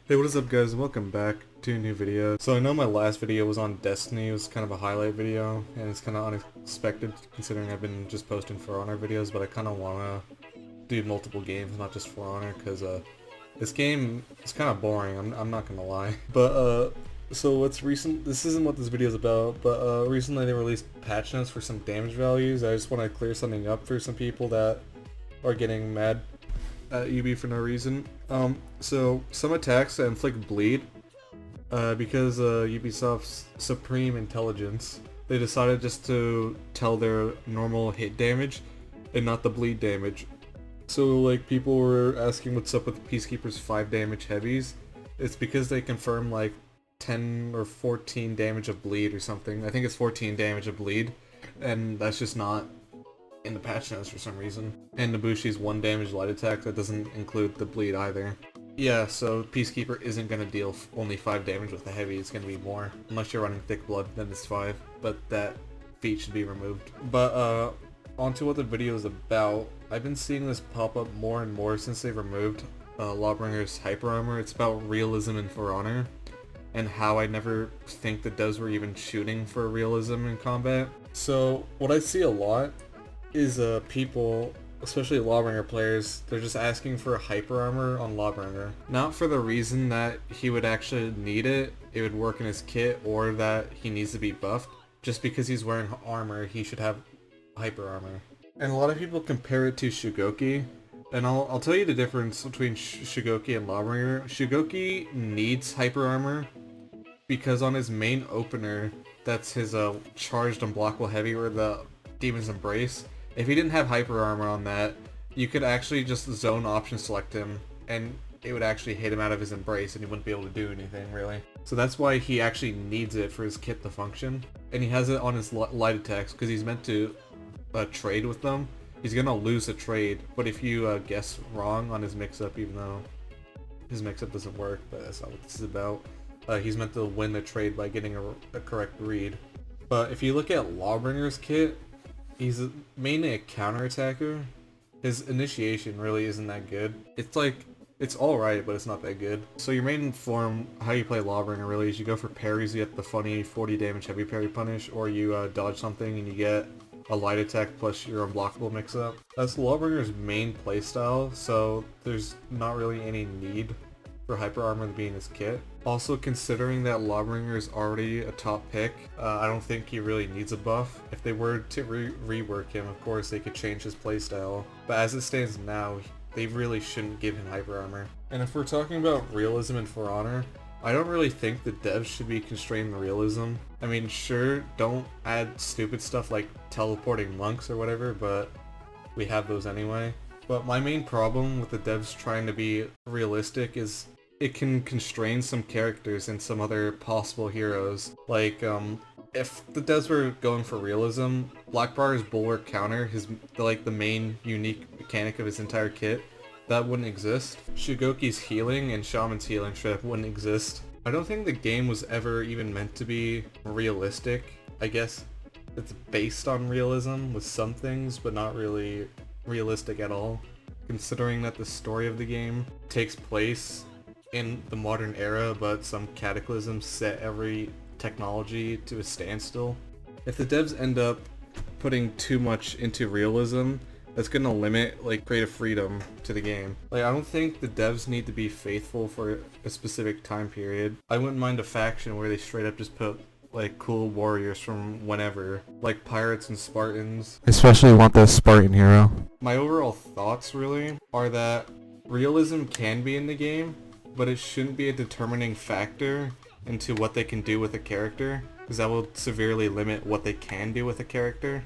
Hey, what is up guys? Welcome back to a new video. So I know my last video was on Destiny. It was kind of a highlight video, and it's kind of unexpected considering I've been just posting For Honor videos, but I kind of want to do multiple games, not just For Honor, because this game is kind of boring, I'm not gonna lie. But so what's recent, this isn't what this video is about, but recently they released patch notes for some damage values. I just want to clear something up for some people that are getting mad at UB for no reason. So some attacks that inflict bleed, because Ubisoft's supreme intelligence, they decided just to tell their normal hit damage and not the bleed damage. So like people were asking what's up with Peacekeeper's 5 damage heavies. It's because they confirm like 10 or 14 damage of bleed or something. I think it's 14 damage of bleed, and that's just not in the patch notes for some reason. And Nabushi's 1 damage light attack, that doesn't include the bleed either. Yeah, so Peacekeeper isn't going to deal only 5 damage with the heavy, it's going to be more. Unless you're running thick blood, then it's 5, but that feat should be removed. But onto what the video is about. I've been seeing this pop up more and more since they removed Lawbringer's hyper armor. It's about realism in For Honor, and how I never think the devs were even shooting for realism in combat. So what I see a lot is people, especially Lawbringer players, they're just asking for hyper armor on Lawbringer. Not for the reason that he would actually need it, it would work in his kit, or that he needs to be buffed. Just because he's wearing armor, he should have hyper armor. And a lot of people compare it to Shugoki, and I'll tell you the difference between Shugoki and Lawbringer. Shugoki needs hyper armor because on his main opener, that's his charged unblockable heavy, or the Demon's Embrace. If he didn't have hyper armor on that, you could actually just zone option select him, and it would actually hit him out of his embrace, and he wouldn't be able to do anything really. So that's why he actually needs it for his kit to function. And he has it on his light attacks because he's meant to trade with them. He's gonna lose a trade, but if you guess wrong on his mix-up, even though his mix-up doesn't work, but that's not what this is about, he's meant to win the trade by getting a correct read. But if you look at Lawbringer's kit, he's mainly a counter-attacker. His initiation really isn't that good. It's alright, but it's not that good. So your main form, how you play Lawbringer really, is you go for parries, you get the funny 40 damage heavy parry punish, or you dodge something and you get a light attack plus your unblockable mix-up. That's Lawbringer's main playstyle, so there's not really any need for hyper armor to be in his kit. Also, considering that Lawbringer is already a top pick, I don't think he really needs a buff. If they were to rework him, of course they could change his playstyle, but as it stands now, they really shouldn't give him hyper armor. And if we're talking about realism in For Honor, I don't really think the devs should be constraining the realism. I mean, sure, don't add stupid stuff like teleporting monks or whatever, but we have those anyway. But my main problem with the devs trying to be realistic is it can constrain some characters and some other possible heroes. Like, if the devs were going for realism, Blackbriar's Bulwark counter, the main unique mechanic of his entire kit, that wouldn't exist. Shugoki's healing and Shaman's healing strip wouldn't exist. I don't think the game was ever even meant to be realistic. I guess it's based on realism with some things, but not really realistic at all, considering that the story of the game takes place in the modern era, but some cataclysm set every technology to a standstill. If the devs end up putting too much into realism, that's gonna limit creative freedom to the game. I don't think the devs need to be faithful for a specific time period. I wouldn't mind a faction where they straight up just put cool warriors from whenever, like pirates and Spartans. Especially want the Spartan hero. My overall thoughts really are that realism can be in the game, but it shouldn't be a determining factor into what they can do with a character, because that will severely limit what they can do with a character.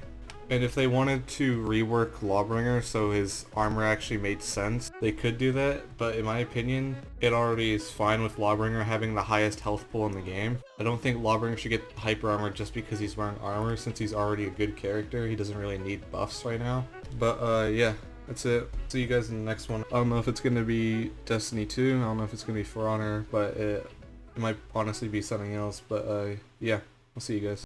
And if they wanted to rework Lawbringer so his armor actually made sense, they could do that, but in my opinion, it already is fine with Lawbringer having the highest health pool in the game. I don't think Lawbringer should get hyper armor just because he's wearing armor, since he's already a good character. He doesn't really need buffs right now. But yeah, that's it. See you guys in the next one. I don't know if it's going to be Destiny 2, I don't know if it's going to be For Honor, but it might honestly be something else. But yeah, I'll see you guys.